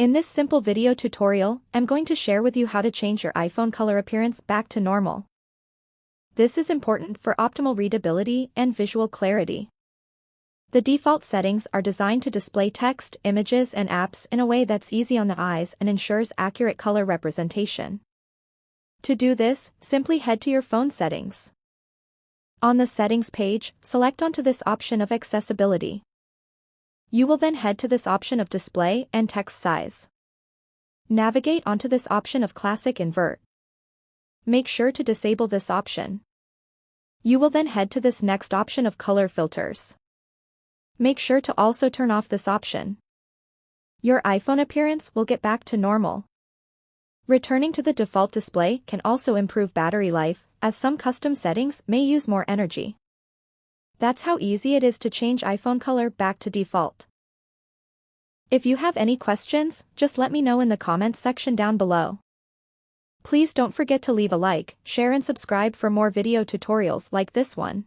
In this simple video tutorial, I'm going to share with you how to change your iPhone color appearance back to normal. This is important for optimal readability and visual clarity. The default settings are designed to display text, images, and apps in a way that's easy on the eyes and ensures accurate color representation. To do this, simply head to your phone settings. On the settings page, select onto this option of accessibility. You will then head to this option of display and text size. Navigate onto this option of classic invert. Make sure to disable this option. You will then head to this next option of color filters. Make sure to also turn off this option. Your iPhone appearance will get back to normal. Returning to the default display can also improve battery life, as some custom settings may use more energy. That's how easy it is to change iPhone color back to default. If you have any questions, just let me know in the comments section down below. Please don't forget to leave a like, share and subscribe for more video tutorials like this one.